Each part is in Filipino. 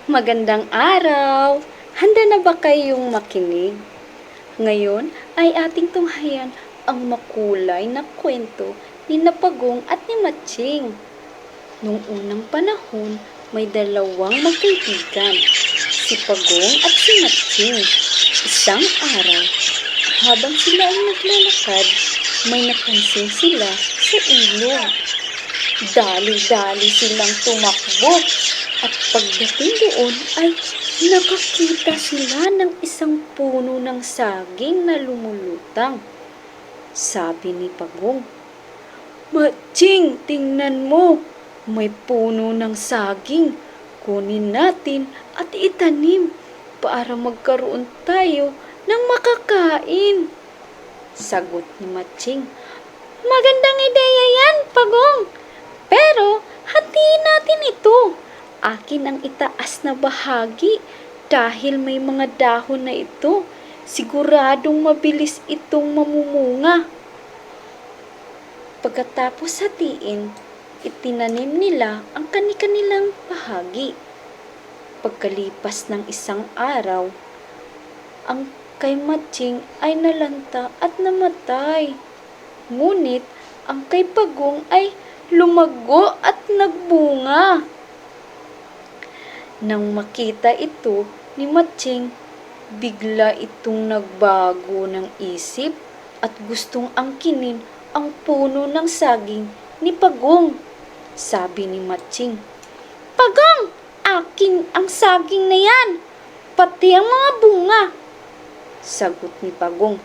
Magandang araw! Handa na ba kayong makinig? Ngayon ay ating tunghayan ang makulay na kwento ni Napagong at ni Matching. Noong unang panahon, may dalawang magkaibigan, si Pagong at si Matching. Isang araw, habang sila ay naglalakad, may napansin sila sa ilog. Dali-dali silang tumakbo at pagdating doon ay nakakita sila ng isang puno ng saging na lumulutang. Sabi ni Pagong, "Matching, tingnan mo, may puno ng saging. Kunin natin at itanim para magkaroon tayo ng makakain." Sagot ni Matching, "Magandang ideya yan, Pagong. Pero hatiin natin ito. Akin ang itaas na bahagi dahil may mga dahon na ito. Siguradong mabilis itong mamumunga." Pagkatapos hatiin, itinanim nila ang kani-kanilang bahagi. Pagkalipas ng isang araw, ang kay Matching ay nalanta at namatay. Ngunit ang kay Pagong ay lumago at nagbunga. Nang makita ito ni Matching, bigla itong nagbago ng isip at gustong angkinin ang puno ng saging ni Pagong. Sabi ni Matching, "Pagong, akin ang saging na yan, pati ang mga bunga." Sagot ni Pagong,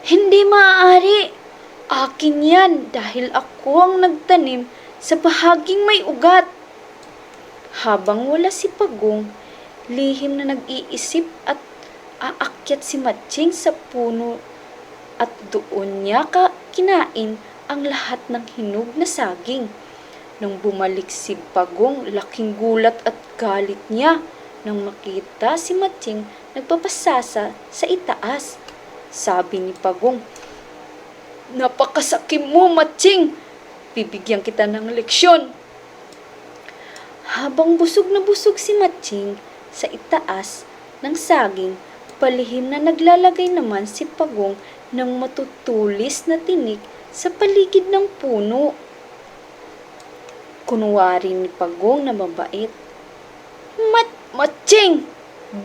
"Hindi maaari. Akin yan dahil ako ang nagtanim sa bahaging may ugat." Habang wala si Pagong, lihim na nag-iisip at aakyat si Matching sa puno at doon niya kinain ang lahat ng hinog na saging. Nang bumalik si Pagong, laking gulat at galit niya nang makita si Matching nagpapasasa sa itaas. Sabi ni Pagong, "Napakasakim mo, Matching! Bibigyan kita ng leksyon." Habang busog na busog si Matching sa itaas ng saging, palihim na naglalagay naman si Pagong ng matutulis na tinik sa paligid ng puno. Kunwari ni Pagong na mabait, Matching,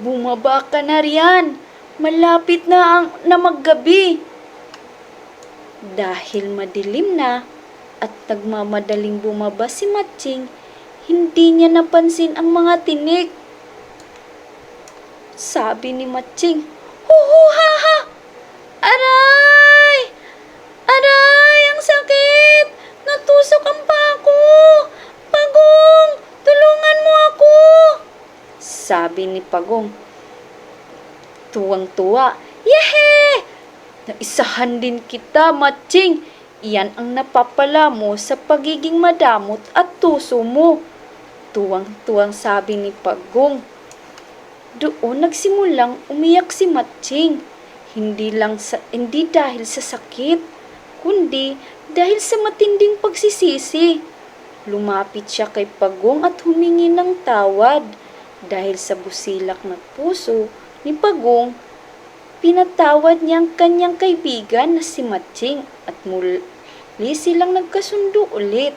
bumaba ka na riyan. Malapit na maggabi." Dahil madilim na at nagmamadaling bumaba si Matching, hindi niya napansin ang mga tinik. Sabi ni Matching, "Huhuhaha! Aray! Aray! Ang sakit! Natusok ang pako! Pagong! Tulungan mo ako!" Sabi ni Pagong. Tuwang-tuwa, "Yehe! Naisahan din kita, Matching. Iyan ang napapala mo sa pagiging madamot at tuso mo." Tuwang-tuwang sabi ni Pagong. Doon nagsimulang umiyak si Matching. Hindi dahil sa sakit, kundi dahil sa matinding pagsisisi. Lumapit siya kay Pagong at humingi ng tawad. Dahil sa busilak na puso ni Pagong, pinatawad niya ang kanyang kaibigan na si Matching at muli silang nagkasundo ulit.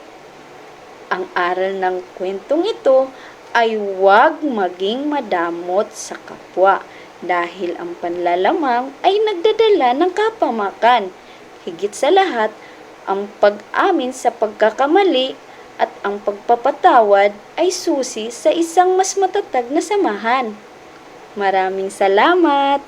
Ang aral ng kwentong ito ay huwag maging madamot sa kapwa dahil ang panlalamang ay nagdadala ng kapamakan. Higit sa lahat, ang pag-amin sa pagkakamali at ang pagpapatawad ay susi sa isang mas matatag na samahan. Maraming salamat!